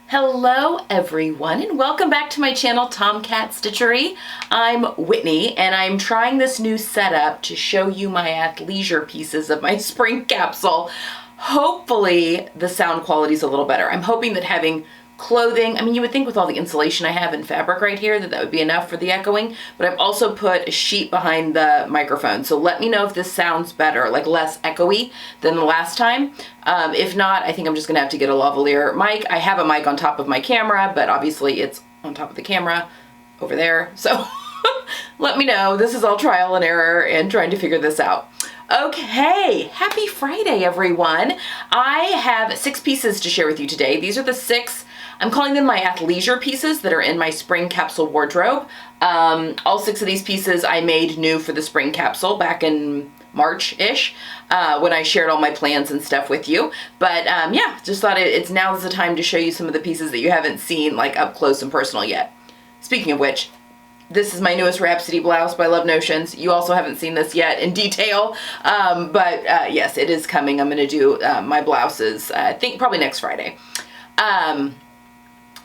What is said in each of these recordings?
Hello everyone and welcome back to my channel Tomcat Stitchery. I'm Whitney and I'm trying this new setup to show you my athleisure pieces of my spring capsule. Hopefully the sound quality is a little better. I'm hoping that having clothing, you would think with all the insulation I have in fabric right here that would be enough for the echoing, but I've also put a sheet behind the microphone. So let me know if this sounds better, like less echoey than the last time. If not, I think I'm just gonna have to get a lavalier mic. I have a mic on top of my camera, but obviously it's on top of the camera over there. So let me know. This is all trial and error and trying to figure this out. Okay, happy Friday, everyone. I have 6 pieces to share with you today. These are the 6, I'm calling them my athleisure pieces that are in my spring capsule wardrobe. All 6 of these pieces I made new for the spring capsule back in March-ish when I shared all my plans and stuff with you. But yeah, just thought it's now's the time to show you some of the pieces that you haven't seen like up close and personal yet. Speaking of which, this is my newest Rhapsody blouse by Love Notions. You also haven't seen this yet in detail, but yes, it is coming. I'm going to do my blouses, I think probably next Friday.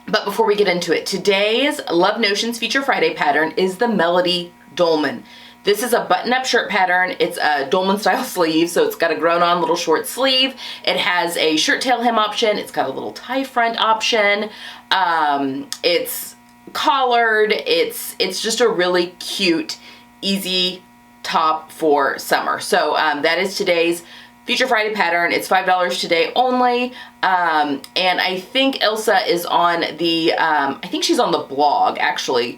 But before we get into it, today's Love Notions Feature Friday pattern is the Melody Dolman. This is a button-up shirt pattern. It's a dolman style sleeve, so it's got a grown-on little short sleeve. It has a shirt tail hem option. It's got a little tie front option. It's collared. It's just a really cute, easy top for summer. So that is today's Feature Friday pattern. It's $5 today only. And I think Elsa is on the, I think she's on the blog actually.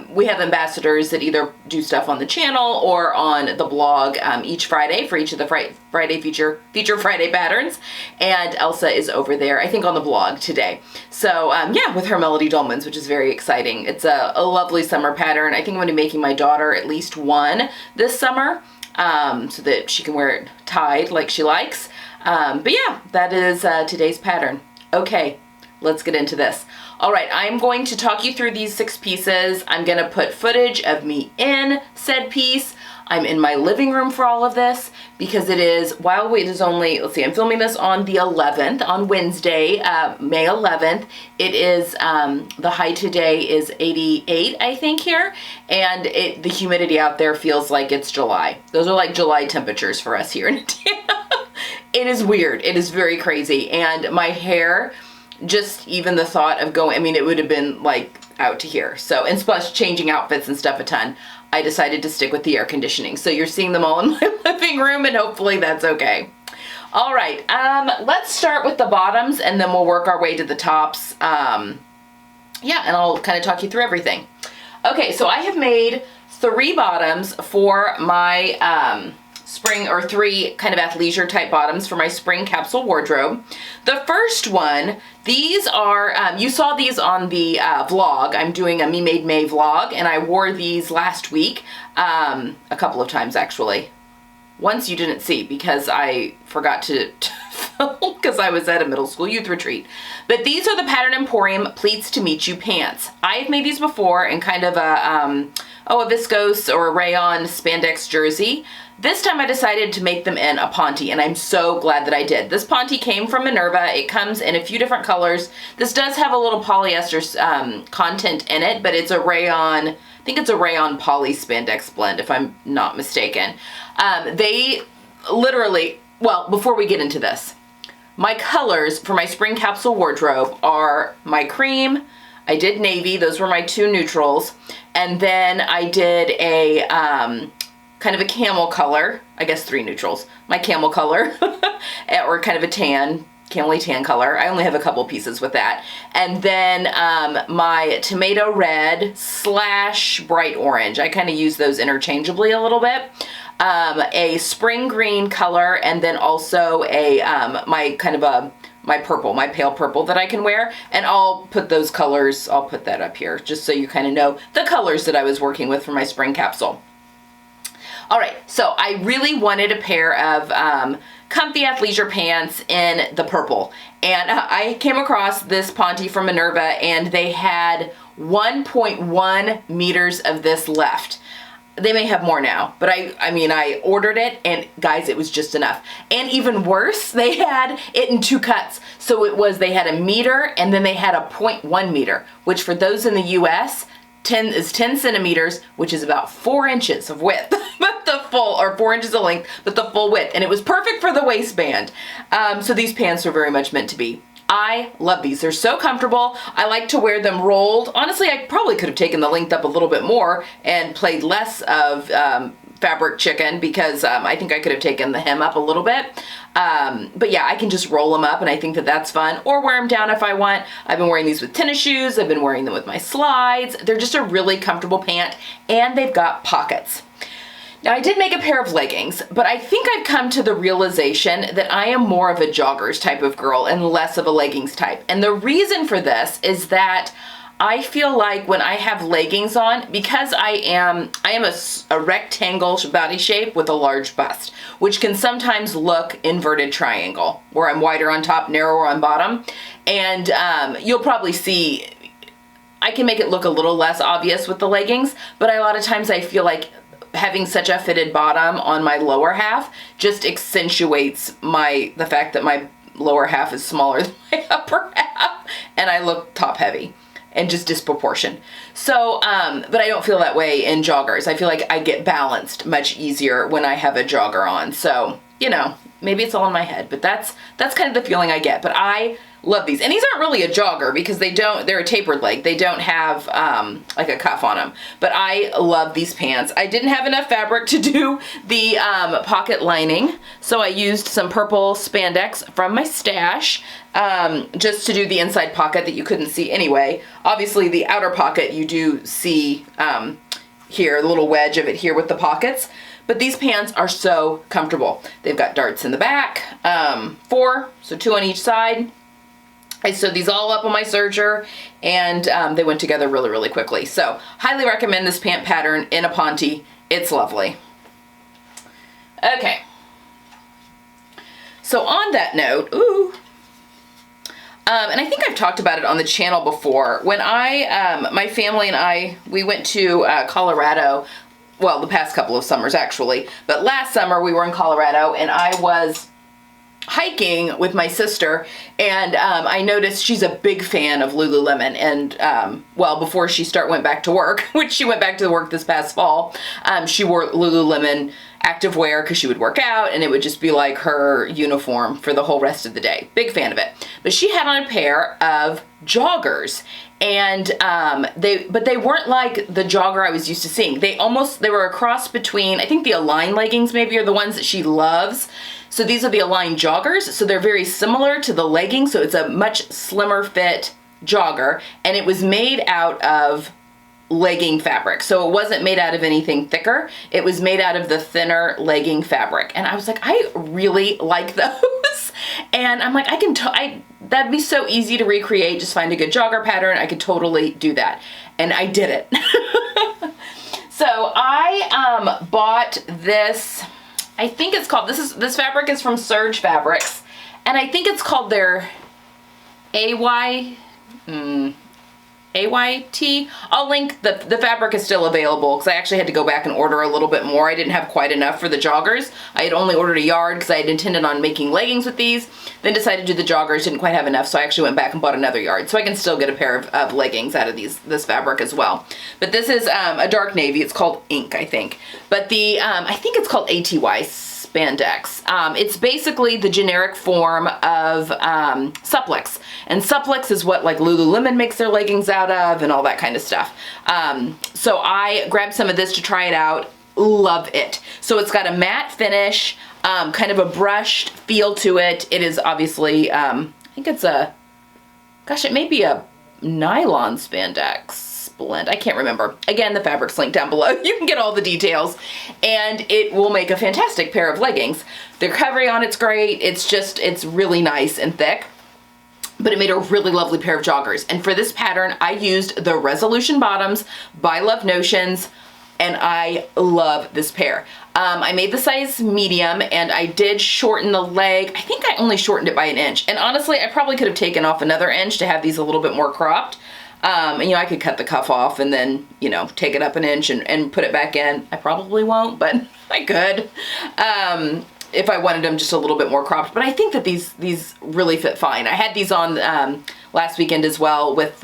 We have ambassadors that either do stuff on the channel or on the blog each Friday for each of the Friday Feature Friday patterns. And Elsa is over there, I think on the blog today. So yeah, with her Melody Dolmans, which is very exciting. It's a lovely summer pattern. I think I'm going to be making my daughter at least one this summer. So that she can wear it tied like she likes. But yeah, that is today's pattern. Okay, let's get into this. All right, I'm going to talk you through these 6 pieces. I'm going to put footage of me in said piece. I'm in my living room for all of this because it is, while it is only, let's see, I'm filming this on the 11th, on Wednesday, May 11th. It is, the high today is 88, I think here, and the humidity out there feels like it's July. Those are like July temperatures for us here in Indiana. It is weird. It is very crazy. And my hair, just even the thought of going, it would have been like out to here. So, and plus changing outfits and stuff a ton, I decided to stick with the air conditioning. So you're seeing them all in my living room and hopefully that's okay. All right, let's start with the bottoms and then we'll work our way to the tops. Yeah, and I'll kind of talk you through everything. Okay, so I have made 3 bottoms for my spring, or 3 kind of athleisure type bottoms for my spring capsule wardrobe. The first one, these are, you saw these on the vlog. I'm doing a Me Made May vlog and I wore these last week, a couple of times actually. Once you didn't see because I forgot to film because I was at a middle school youth retreat. But these are the Pattern Emporium Pleats to Meet You pants. I've made these before in kind of a viscose or a rayon spandex jersey. This time I decided to make them in a ponte, and I'm so glad that I did. This ponte came from Minerva. It comes in a few different colors. This does have a little polyester content in it, but it's a rayon, I think it's a rayon poly spandex blend, if I'm not mistaken. They literally, well, before we get into this, my colors for my spring capsule wardrobe are my cream, I did navy, those were my 2 neutrals, and then I did a kind of a camel color, I guess 3 neutrals, my camel color, or kind of a tan, camel tan color. I only have a couple pieces with that. And then my tomato red / bright orange. I kind of use those interchangeably a little bit. A spring green color, and then also a my purple, my pale purple that I can wear. And I'll put those colors, I'll put that up here just so you kind of know the colors that I was working with for my spring capsule. All right, so I really wanted a pair of comfy athleisure pants in the purple. And I came across this ponte from Minerva and they had 1.1 meters of this left. They may have more now, but I mean, I ordered it, and guys, it was just enough. And even worse, they had it in 2 cuts. So they had a meter, and then they had a 0.1 meter, which for those in the US, 10 centimeters, which is about 4 inches of width, but the full, or 4 inches of length, but the full width. And it was perfect for the waistband. So these pants are very much meant to be. I love these. They're so comfortable. I like to wear them rolled. Honestly, I probably could have taken the length up a little bit more and played less of fabric chicken, because I think I could have taken the hem up a little bit. But yeah, I can just roll them up, and I think that that's fun, or wear them down if I want. I've been wearing these with tennis shoes. I've been wearing them with my slides. They're just a really comfortable pant, and they've got pockets. Now, I did make a pair of leggings, but I think I've come to the realization that I am more of a joggers type of girl and less of a leggings type. And the reason for this is that I feel like when I have leggings on, because I am a rectangle body shape with a large bust, which can sometimes look inverted triangle, where I'm wider on top, narrower on bottom. And you'll probably see, I can make it look a little less obvious with the leggings, but a lot of times I feel like having such a fitted bottom on my lower half just accentuates the fact that my lower half is smaller than my upper half, and I look top heavy and just disproportioned. So, but I don't feel that way in joggers. I feel like I get balanced much easier when I have a jogger on. So, you know, maybe it's all in my head, but that's kind of the feeling I get. But I love these. And these aren't really a jogger, because they're a tapered leg. They don't have like a cuff on them. But I love these pants. I didn't have enough fabric to do the pocket lining, so I used some purple spandex from my stash just to do the inside pocket that you couldn't see anyway. Obviously, the outer pocket you do see here, the little wedge of it here with the pockets. But these pants are so comfortable. They've got darts in the back, 4, so 2 on each side. I sewed these all up on my serger, and they went together really, really quickly. So highly recommend this pant pattern in a Ponte. It's lovely. Okay. So on that note, and I think I've talked about it on the channel before. When my family and I, we went to Colorado, well, the past couple of summers actually, but last summer we were in Colorado, and I was hiking with my sister, and I noticed she's a big fan of Lululemon, and well, before she went back to work, which she went back to work this past fall, she wore Lululemon activewear because she would work out, and it would just be like her uniform for the whole rest of the day. Big fan of it. But she had on a pair of joggers, and they weren't like the jogger I was used to seeing. They were a cross between, I think the Align leggings maybe are the ones that she loves. So these are the Align joggers, so they're very similar to the leggings, so it's a much slimmer fit jogger, and it was made out of legging fabric. So it wasn't made out of anything thicker. It was made out of the thinner legging fabric. And I was like, I really like those. And I'm like, that'd be so easy to recreate. Just find a good jogger pattern. I could totally do that. And I did it. So I bought this, I think it's called, this fabric is from Surge Fabrics. And I think it's called their AYT. I'll link, the fabric is still available because I actually had to go back and order a little bit more. I didn't have quite enough for the joggers. I had only ordered a yard because I had intended on making leggings with these, then decided to do the joggers, didn't quite have enough, so I actually went back and bought another yard. So I can still get a pair of leggings out of this fabric as well. But this is a dark navy. It's called Ink, I think. But I think it's called ATY spandex. It's basically the generic form of Supplex. And Supplex is what like Lululemon makes their leggings out of and all that kind of stuff. So I grabbed some of this to try it out. Love it. So it's got a matte finish, kind of a brushed feel to it. It is obviously, I think it's it may be a nylon spandex blend. I can't remember. Again, the fabric's linked down below. You can get all the details, and it will make a fantastic pair of leggings. The recovery on it's great. It's really nice and thick, but it made a really lovely pair of joggers. And for this pattern, I used the Resolution bottoms by Love Notions, and I love this pair. I made the size medium, and I did shorten the leg. I think I only shortened it by 1 inch. And honestly, I probably could have taken off another inch to have these a little bit more cropped. And, you know, I could cut the cuff off and then, you know, take it up an inch and put it back in. I probably won't, but I could. If I wanted them just a little bit more cropped. But I think that these really fit fine. I had these on last weekend as well with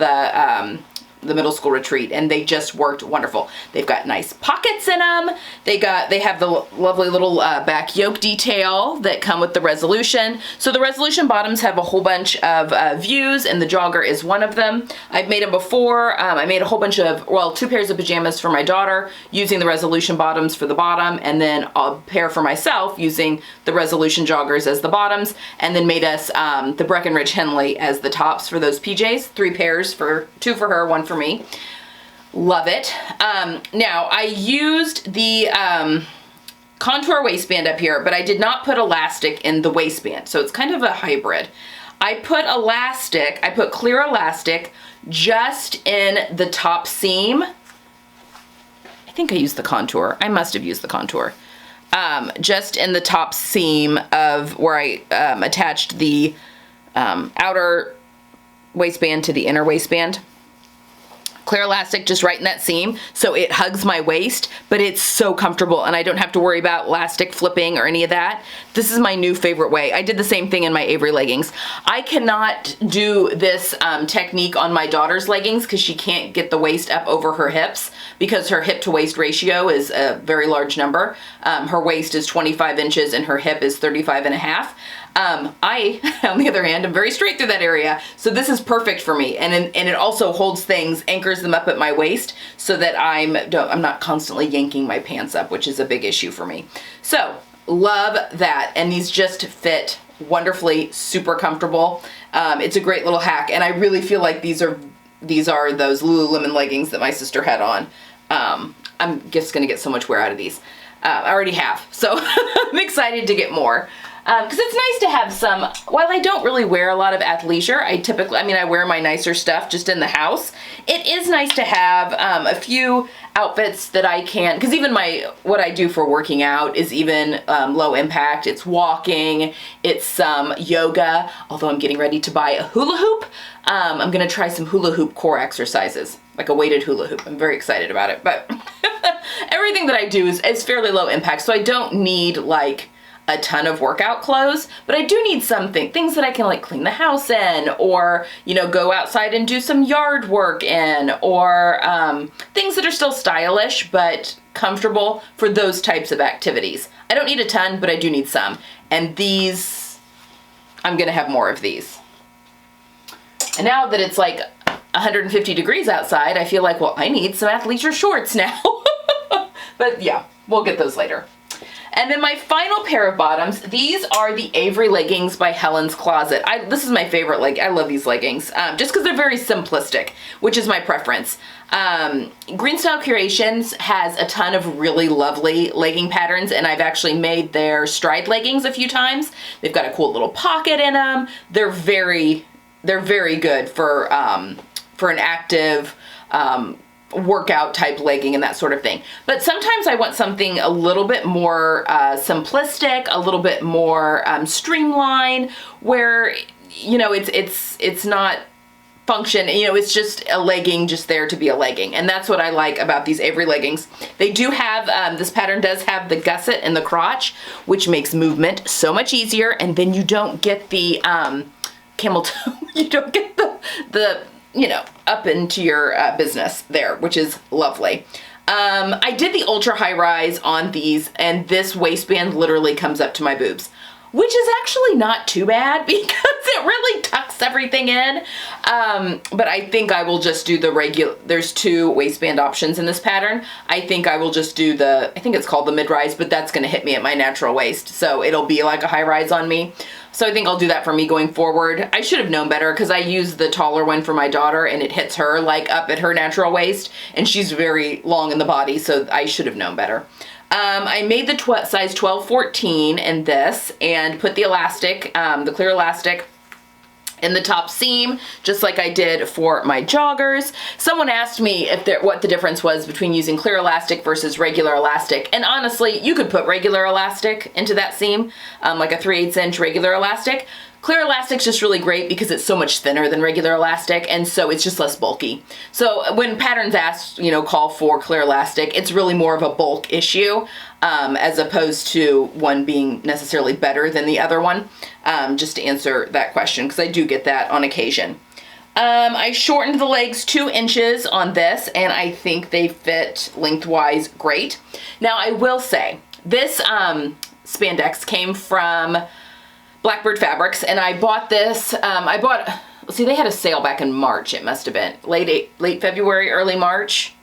the middle school retreat, and they just worked wonderful. They've got nice pockets in them. They have the lovely little back yoke detail that come with the Resolution. So the Resolution bottoms have a whole bunch of views, and the jogger is one of them. I've made them before. I made a whole bunch of, well, 2 pairs of pajamas for my daughter using the Resolution bottoms for the bottom, and then a pair for myself using the Resolution joggers as the bottoms, and then made us the Breckenridge Henley as the tops for those PJs. 3 pairs, 2 for her, 1 for me. Love it. Now I used the contour waistband up here, but I did not put elastic in the waistband, so it's kind of a hybrid. I put clear elastic just in the top seam. I think I used the contour. I must have used the contour. Just in the top seam of where I attached the outer waistband to the inner waistband. Clear elastic just right in that seam, so it hugs my waist, but it's so comfortable and I don't have to worry about elastic flipping or any of that. This is my new favorite way. I did the same thing in my Avery leggings. I cannot do this technique on my daughter's leggings because she can't get the waist up over her hips because her hip to waist ratio is a very large number. Her waist is 25 inches and her hip is 35 and a half. I, on the other hand, am very straight through that area, so this is perfect for me, and it also holds things, anchors them up at my waist, so that I'm not constantly yanking my pants up, which is a big issue for me. So, love that, and these just fit wonderfully, super comfortable. It's a great little hack, and I really feel like these are those Lululemon leggings that my sister had on. I'm just gonna get so much wear out of these. I already have, so I'm excited to get more. Because it's nice to have some, while I don't really wear a lot of athleisure, I wear my nicer stuff just in the house. It is nice to have a few outfits that I can, because even what I do for working out is even low impact. It's walking, it's some yoga, although I'm getting ready to buy a hula hoop. I'm gonna try some hula hoop core exercises, like a weighted hula hoop. I'm very excited about it, but everything that I do is fairly low impact, so I don't need like a ton of workout clothes, but I do need things that I can like clean the house in, or, you know, go outside and do some yard work in, or things that are still stylish but comfortable for those types of activities. I don't need a ton, but I do need some. And these, I'm gonna have more of these. And now that it's like 150 degrees outside, I feel like, well, I need some athleisure shorts now. But yeah, we'll get those later. And then my final pair of bottoms, these are the Avery leggings by Helen's Closet. This is my favorite I love these leggings, just because they're very simplistic, which is my preference. Green Style Creations has a ton of really lovely legging patterns, and I've actually made their stride leggings a few times. They've got a cool little pocket in them. They're very good for an active, workout type legging and that sort of thing. But sometimes I want something a little bit more simplistic, a little bit more streamlined, where, you know, it's not function, you know, it's just a legging just there to be a legging. And that's what I like about these Avery leggings. They do have, this pattern does have the gusset in the crotch, which makes movement so much easier, and then you don't get the camel toe, you don't get the you know, up into your business there, which is lovely. I did the ultra high rise on these, and this waistband literally comes up to my boobs, which is actually not too bad because it really tucks everything in. But I think I will just do the regular, there's 2 waistband options in this pattern. I think I will just do I think it's called the mid-rise, but that's gonna hit me at my natural waist. So it'll be like a high rise on me. So I think I'll do that for me going forward. I should have known better because I used the taller one for my daughter and it hits her like up at her natural waist, and she's very long in the body, so I should have known better. I made the size 12-14 in this and put the elastic, the clear elastic, in the top seam, just like I did for my joggers. Someone asked me what the difference was between using clear elastic versus regular elastic, and honestly, you could put regular elastic into that seam, like a 3/8 inch regular elastic. Clear elastic's just really great because it's so much thinner than regular elastic, and so it's just less bulky. So when patterns ask, you know, call for clear elastic, it's really more of a bulk issue, as opposed to one being necessarily better than the other one, just to answer that question, because I do get that on occasion. I shortened the legs 2 inches on this, and I think they fit lengthwise great. Now, I will say, this spandex came from Blackbird Fabrics, and I bought this, see, they had a sale back in March, it must have been. Late February, early March.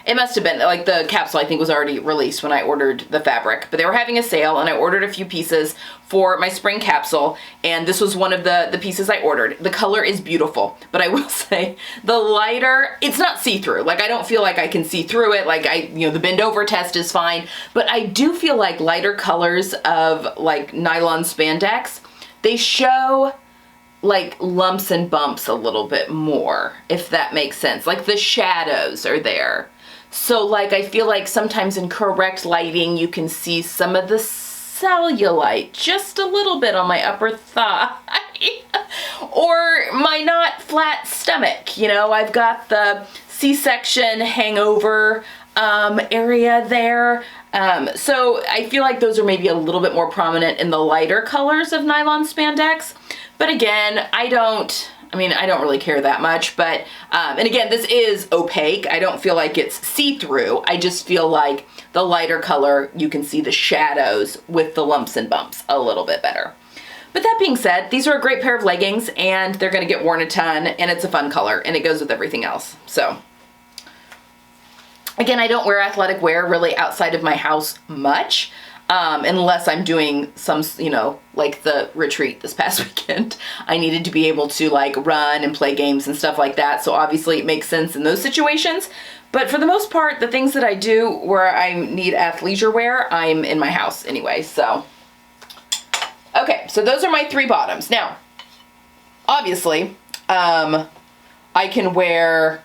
It must have been, like the capsule I think was already released when I ordered the fabric, but they were having a sale and I ordered a few pieces for my spring capsule, and this was one of the pieces I ordered. The color is beautiful, but I will say the lighter, it's not see-through. Like I don't feel like I can see through it. Like you know, the bend over test is fine, but I do feel like lighter colors of like nylon spandex, they show like lumps and bumps a little bit more, if that makes sense. Like the shadows are there. So like I feel like sometimes in correct lighting you can see some of the cellulite just a little bit on my upper thigh or my not flat stomach. You know, I've got the C-section hangover area there. So I feel like those are maybe a little bit more prominent in the lighter colors of nylon spandex. But again, I don't really care that much, but, and again, this is opaque. I don't feel like it's see-through. I just feel like the lighter color, you can see the shadows with the lumps and bumps a little bit better. But that being said, these are a great pair of leggings, and they're gonna get worn a ton, and it's a fun color, and it goes with everything else. So, again, I don't wear athletic wear really outside of my house much. Unless I'm doing some, you know, like the retreat this past weekend, I needed to be able to like run and play games and stuff like that. So obviously it makes sense in those situations. But for the most part, the things that I do where I need athleisure wear, I'm in my house anyway. So, okay, so those are my 3 bottoms. Now, obviously, I can wear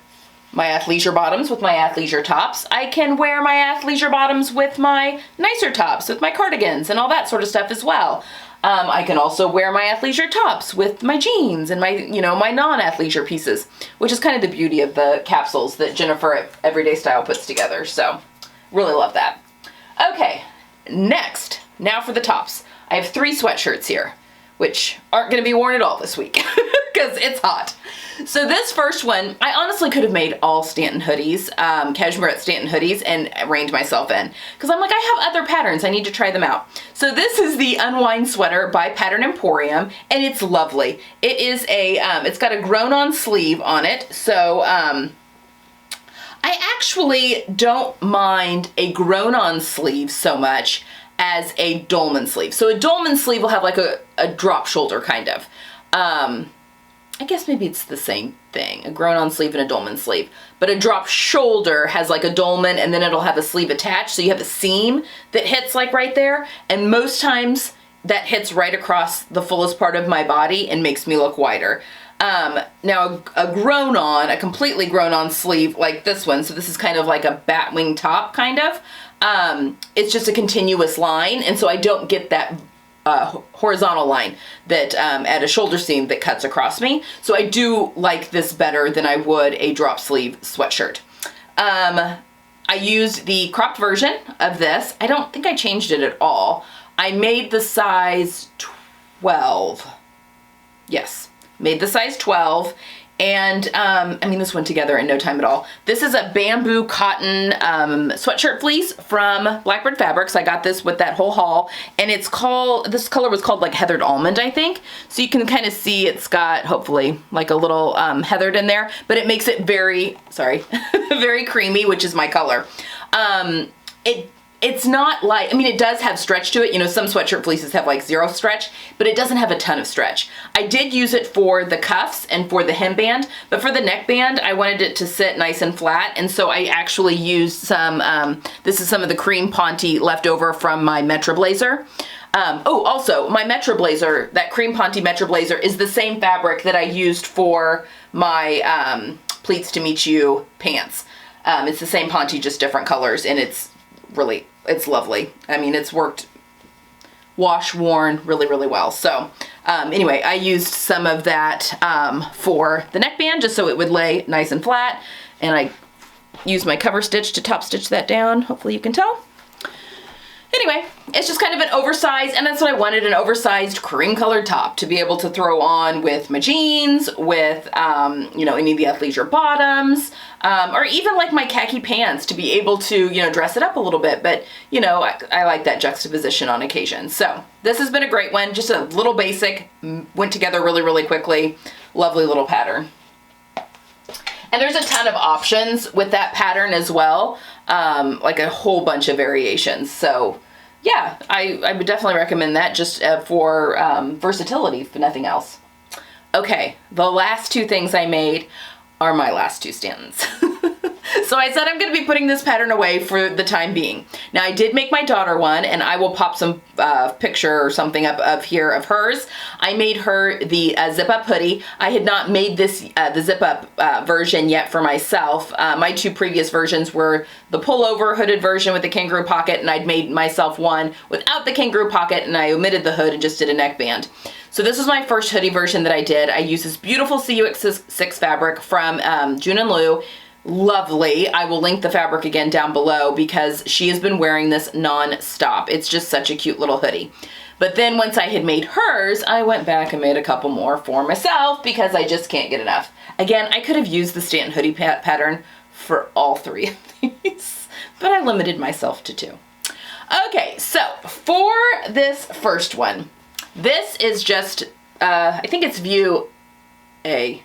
my athleisure bottoms with my athleisure tops. I can wear my athleisure bottoms with my nicer tops, with my cardigans and all that sort of stuff as well. I can also wear my athleisure tops with my jeans and my, you know, my non-athleisure pieces, which is kind of the beauty of the capsules that Jennifer at Everyday Style puts together. So really love that. Okay, next, now for the tops. I have 3 sweatshirts here, which aren't gonna be worn at all this week because it's hot. So this first one, I honestly could have made all Stanton hoodies, cashmere Stanton hoodies, and reined myself in. Because I'm like, I have other patterns, I need to try them out. So this is the Unwind Sweater by Pattern Emporium, and it's lovely. It is a, it's got a grown-on sleeve on it, so I actually don't mind a grown-on sleeve so much as a dolman sleeve. So a dolman sleeve will have like a drop shoulder kind of. I guess maybe it's the same thing, a grown-on sleeve and a dolman sleeve. But a drop shoulder has like a dolman and then it'll have a sleeve attached, so you have a seam that hits like right there, and most times that hits right across the fullest part of my body and makes me look wider. Now a completely grown-on sleeve like this one, so this is kind of like a bat wing top kind of, it's just a continuous line, and so I don't get that horizontal line that at a shoulder seam that cuts across me. So I do like this better than I would a drop sleeve sweatshirt. I used the cropped version of this. I don't think I changed it at all. I made the size 12. Yes, made the size 12. And, I mean, this went together in no time at all. This is a bamboo cotton sweatshirt fleece from Blackbird Fabrics. I got this with that whole haul. And it's called, this color was called like Heathered Almond, I think. So you can kind of see it's got, hopefully, like a little heathered in there. But it makes it very, sorry, very creamy, which is my color. It's not like, I mean, it does have stretch to it. You know, some sweatshirt fleeces have like 0 stretch, but it doesn't have a ton of stretch. I did use it for the cuffs and for the hemband, but for the neckband, I wanted it to sit nice and flat. And so I actually used some, this is some of the cream Ponte left over from my Metro Blazer. Oh, also my Metro Blazer, that cream Ponte Metro Blazer is the same fabric that I used for my Pleats to Meet You pants. It's the same Ponte, just different colors, and it's lovely. I mean, it's worked wash worn really, really well. So Anyway, I used some of that for the neckband just so it would lay nice and flat, and I used my cover stitch to top stitch that down. Hopefully you can tell. Anyway, it's just kind of an oversized, and that's what I wanted, an oversized cream colored top to be able to throw on with my jeans, with, you know, any of the athleisure bottoms, or even like my khaki pants to be able to, you know, dress it up a little bit. But, you know, I like that juxtaposition on occasion. So this has been a great one. Just a little basic, went together really, really quickly. Lovely little pattern. And there's a ton of options with that pattern as well, like a whole bunch of variations. So yeah, I would definitely recommend that just for versatility, if nothing else. Okay, the last two things I made are my last two Stantons. So I said I'm going to be putting this pattern away for the time being. Now I did make my daughter one, and I will pop some picture or something up of here of hers. I made her the zip up hoodie. I had not made this the zip up version yet for myself. My two previous versions were the pullover hooded version with the kangaroo pocket, and I'd made myself one without the kangaroo pocket, and I omitted the hood and just did a neckband. So this was my first hoodie version that I did. I used this beautiful CUX6 fabric from June and Lou. Lovely. I will link the fabric again down below because she has been wearing this non-stop. It's just such a cute little hoodie. But then once I had made hers, I went back and made a couple more for myself because I just can't get enough. Again, I could have used the Stanton hoodie pattern for all three of these, but I limited myself to two. Okay, so for this first one, this is just, I think it's view A.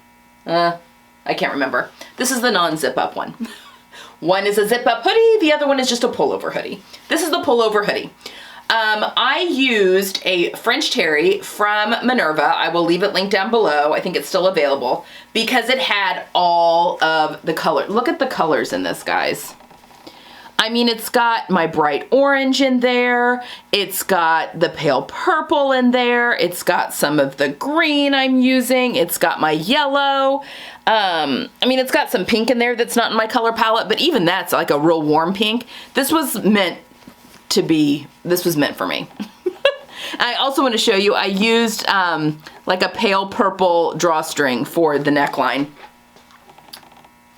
I can't remember. This is the non-zip up one. One is a zip up hoodie, the other one is just a pullover hoodie. This is the pullover hoodie. I used a French terry from Minerva. I will leave it linked down below. I think it's still available because it had all of the color. Look at the colors in this, guys. I mean, it's got my bright orange in there. It's got the pale purple in there. It's got some of the green I'm using. It's got my yellow. I mean, it's got some pink in there that's not in my color palette, but even that's like a real warm pink. This was meant for me. I also want to show you, I used like a pale purple drawstring for the neckline.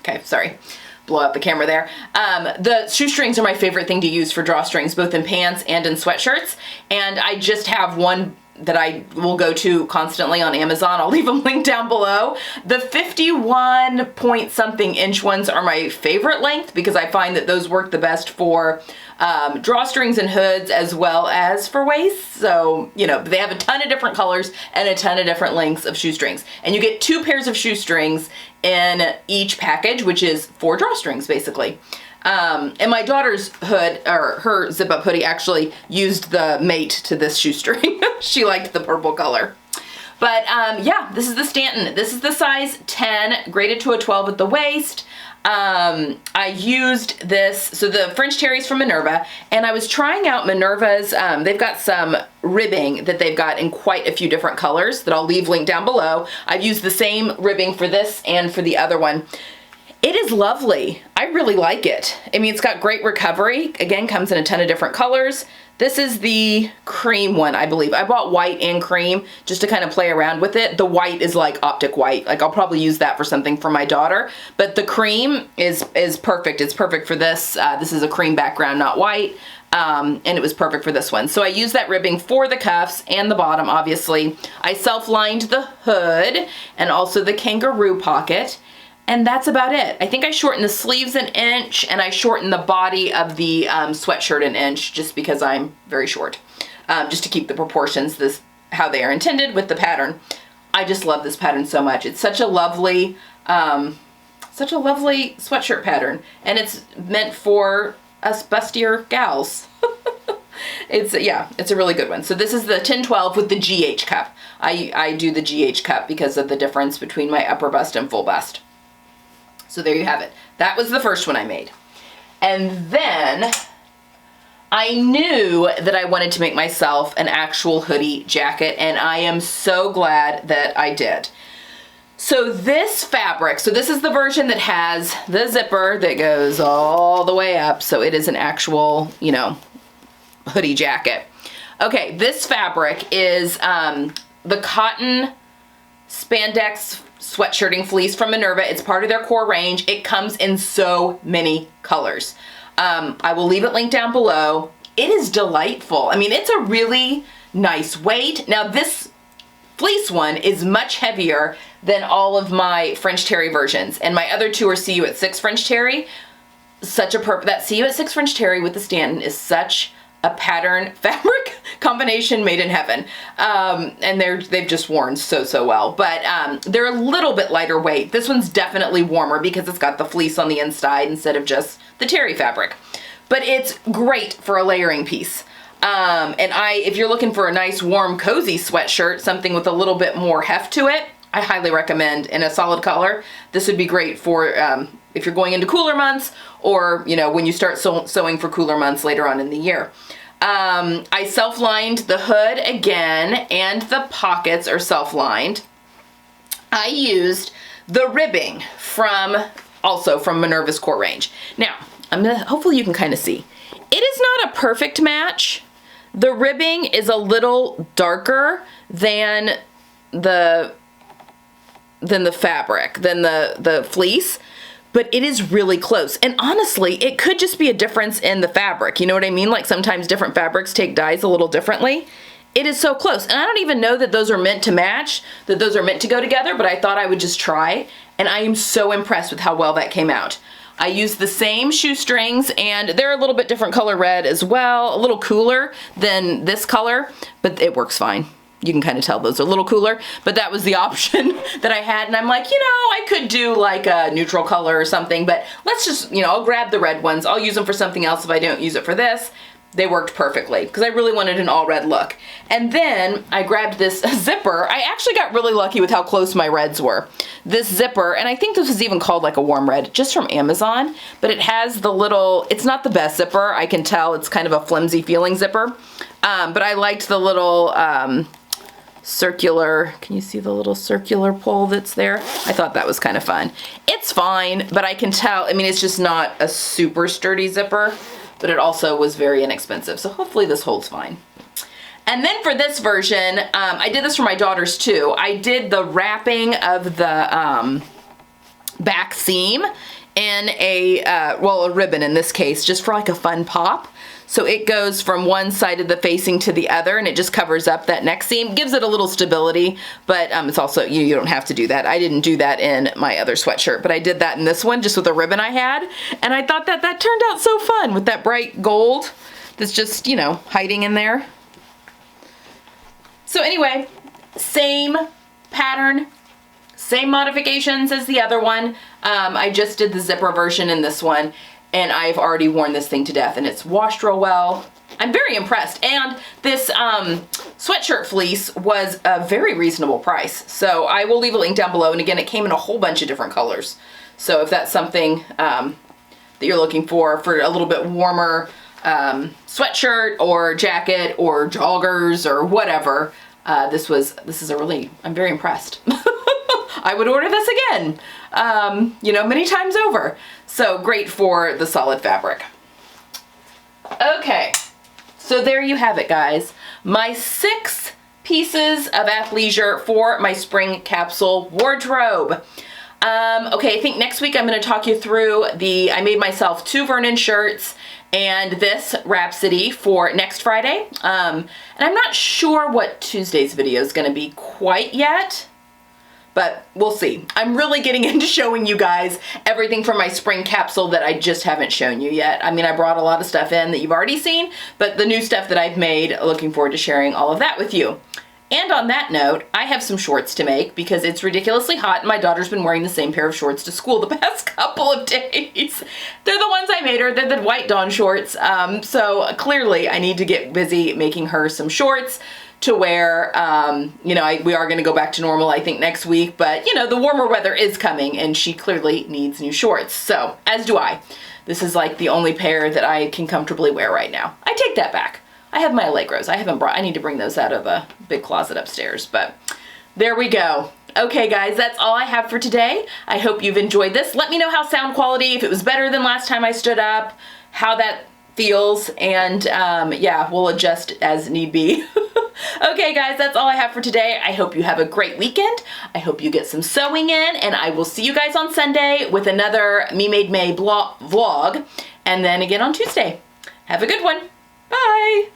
Okay, sorry. Blow out the camera there. The shoestrings are my favorite thing to use for drawstrings, both in pants and in sweatshirts. And I just have one that I will go to constantly on Amazon. I'll leave them linked down below. The 51 point something inch ones are my favorite length because I find that those work the best for drawstrings and hoods as well as for waists. So, you know, they have a ton of different colors and a ton of different lengths of shoestrings. And you get 2 pairs of shoestrings in each package, which is 4 drawstrings basically. And my daughter's hood, or her zip up hoodie, actually used the mate to this shoestring. She liked the purple color. But yeah, this is the Stanton. This is the size 10, graded to a 12 at the waist. I used this, so the French terry's from Minerva, and I was trying out Minerva's, they've got some ribbing that they've got in quite a few different colors that I'll leave linked down below. I've used the same ribbing for this and for the other one. It is lovely. I really like it. I mean, it's got great recovery. Again, comes in a ton of different colors. This is the cream one, I believe. I bought white and cream just to kind of play around with it. The white is like optic white. Like I'll probably use that for something for my daughter. But the cream is perfect. It's perfect for this. This is a cream background, not white. And it was perfect for this one. So I used that ribbing for the cuffs and the bottom, obviously. I self-lined the hood and also the kangaroo pocket. And that's about it. I think I shortened the sleeves an inch and I shortened the body of the sweatshirt an inch just because I'm very short. Just to keep the proportions how they are intended with the pattern. I just love this pattern so much. It's such a lovely sweatshirt pattern. And it's meant for us bustier gals. It's a really good one. So this is the 10-12 with the GH cup. I do the GH cup because of the difference between my upper bust and full bust. So there you have it. That was the first one I made. And then I knew that I wanted to make myself an actual hoodie jacket, and I am so glad that I did. So this fabric, so this is the version that has the zipper that goes all the way up, so it is an actual, you know, hoodie jacket. Okay, this fabric is the cotton spandex sweatshirting fleece from Minerva. It's part of their core range. It comes in so many colors. I will leave it linked down below. It is delightful. I mean, it's a really nice weight. Now this fleece one is much heavier than all of my French terry versions, and my other two are See You at 6 French terry. That See You at 6 French terry with the Stanton is such a pattern fabric combination made in heaven. And they've just worn so well, but they're a little bit lighter weight. This one's definitely warmer because it's got the fleece on the inside instead of just the terry fabric, but it's great for a layering piece. If you're looking for a nice warm cozy sweatshirt, something with a little bit more heft to it, I highly recommend in a solid color. This would be great for if you're going into cooler months, or when you start sewing for cooler months later on in the year. I self-lined the hood again, and the pockets are self-lined. I used the ribbing also from Minerva's core range. Now, hopefully you can kind of see. It is not a perfect match. The ribbing is a little darker than the fabric, than the fleece, but it is really close. And honestly, it could just be a difference in the fabric. You know what I mean? Like sometimes different fabrics take dyes a little differently. It is so close. And I don't even know that those are meant to match, that those are meant to go together, but I thought I would just try. And I am so impressed with how well that came out. I used the same shoestrings, and they're a little bit different color red as well, a little cooler than this color, but it works fine. You can kind of tell those are a little cooler, but that was the option that I had, and I'm like, I could do like a neutral color or something, but let's just, I'll grab the red ones. I'll use them for something else if I don't use it for this. They worked perfectly because I really wanted an all red look. And then I grabbed this zipper. I actually got really lucky with how close my reds were. This zipper, and I think this is even called like a warm red, just from Amazon, but it has the little, it's not the best zipper. I can tell it's kind of a flimsy feeling zipper, but I liked the little circular, can you see the little circular pull that's there? I thought that was kind of fun. It's fine, but I can tell, it's just not a super sturdy zipper, but it also was very inexpensive. So hopefully this holds fine. And then for this version, I did this for my daughters too. I did the wrapping of the back seam in a ribbon in this case, just for like a fun pop. So it goes from one side of the facing to the other, and it just covers up that neck seam, gives it a little stability, but it's also, you don't have to do that. I didn't do that in my other sweatshirt, but I did that in this one just with a ribbon I had, and I thought that turned out so fun with that bright gold that's just, hiding in there. So anyway, same pattern, same modifications as the other one. I just did the zipper version in this one, and I've already worn this thing to death, and it's washed real well. I'm very impressed. And this sweatshirt fleece was a very reasonable price. So I will leave a link down below. And again, it came in a whole bunch of different colors. So if that's something that you're looking for a little bit warmer sweatshirt or jacket or joggers or whatever, this is a really, I'm very impressed. I would order this again, many times over. So great for the solid fabric. Okay, so there you have it, guys. My 6 pieces of athleisure for my spring capsule wardrobe. Okay, I think next week I'm going to talk you through I made myself 2 Vernon shirts and this Rhapsody for next Friday. And I'm not sure what Tuesday's video is going to be quite yet, but we'll see. I'm really getting into showing you guys everything from my spring capsule that I just haven't shown you yet. I brought a lot of stuff in that you've already seen, but the new stuff that I've made, looking forward to sharing all of that with you. And on that note, I have some shorts to make because it's ridiculously hot and my daughter's been wearing the same pair of shorts to school the past couple of days. They're the ones I made her. They're the white Dawn shorts. So clearly I need to get busy making her some shorts to wear. We are going to go back to normal, I think, next week, but the warmer weather is coming and she clearly needs new shorts. So as do I. This is like the only pair that I can comfortably wear right now. I take that back. I have my Allegros. I need to bring those out of a big closet upstairs, but there we go. Okay guys, that's all I have for today. I hope you've enjoyed this. Let me know how sound quality, if it was better than last time I stood up, how that feels, and yeah, we'll adjust as need be. Okay guys, that's all I have for today. I hope you have a great weekend. I hope you get some sewing in, and I will see you guys on Sunday with another Me Made May vlog, and then again on Tuesday. Have a good one. Bye.